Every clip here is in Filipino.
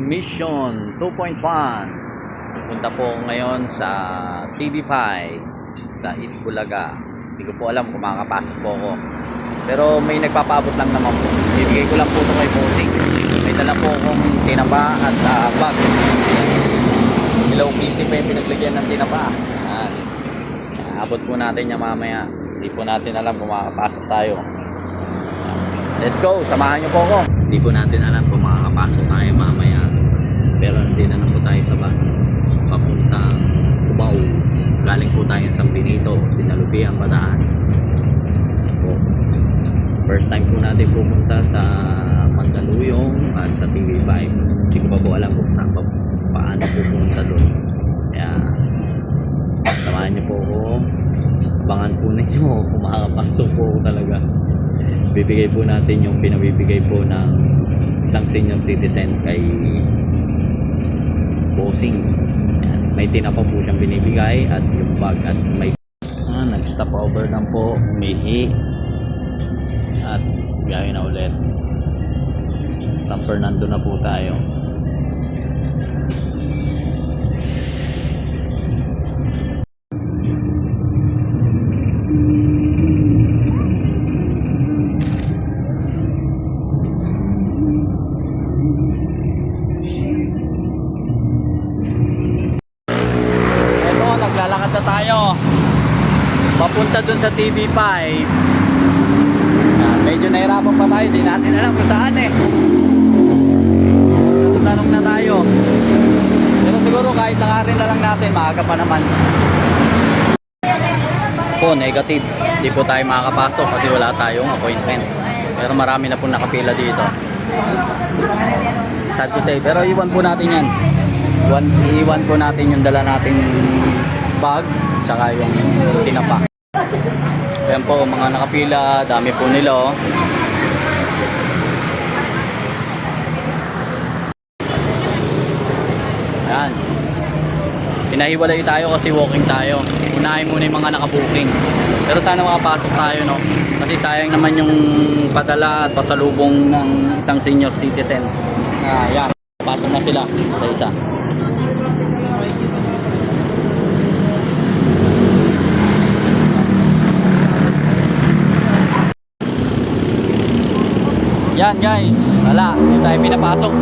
Mission 2.1. Pupunta po ako ngayon sa TV5 sa Itbulaga. Hindi ko po alam kung makakapasok po ako. Pero may nagpapaabot lang naman po. Bibigay ko lang po ito kay Bossing. May dala po akong tinapa at bag. Hello Kitty pa yung pinaglagyan ng tinapa. Abot po natin niya mamaya. Hindi po natin alam kung makakapasok tayo. Let's go, samahan niyo po ako. Hindi po natin alam kung makakapasok tayo mamaya. Pero hindi na po tayo sa bus. Papuntang Cubao. Galing po tayo sa San Benito, Sinalupiang Bataan. First time po natin pupunta sa Mandaluyong at sa TV5. Hindi ko pa po alam kung saan pa paano pupunta doon. Kaya samahan niyo po ako. Abangan po ninyo kung makakapasok po ako talaga. Bibigay po natin yung pinabibigay po ng isang senior citizen kay Bossing. Ayan, may tinapa po siyang binibigay at yung bag at may nag-stop over lang po, umihi at gaya na ulit. San Fernando na po tayo. Naglalakad na tayo papunta dun sa TV5. Medyo nahirapan pa tayo, di natin alam kung saan tanong na tayo, pero siguro kahit lakarin na lang natin, maaga pa naman po. Negative, di po tayo makakapasok kasi wala tayong appointment, pero marami na po nakapila dito. Sad to say, pero iwan po natin yan. Iwan po natin yung dala nating bag tsaka yung tinapa. Ayan po mga nakapila, dami po nila Ayan, pinahiwalay tayo kasi walking tayo. Unahin muna yung mga nakabooking, pero sana makapasok tayo, no? Kasi sayang naman yung padala at pasalubong ng isang senior citizen. Ayan, pasok na sila sa isa. Yan guys, wala, hindi tayo pinapasok.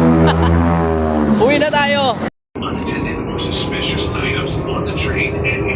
Uwi na tayo. Unattended or suspicious items on the train and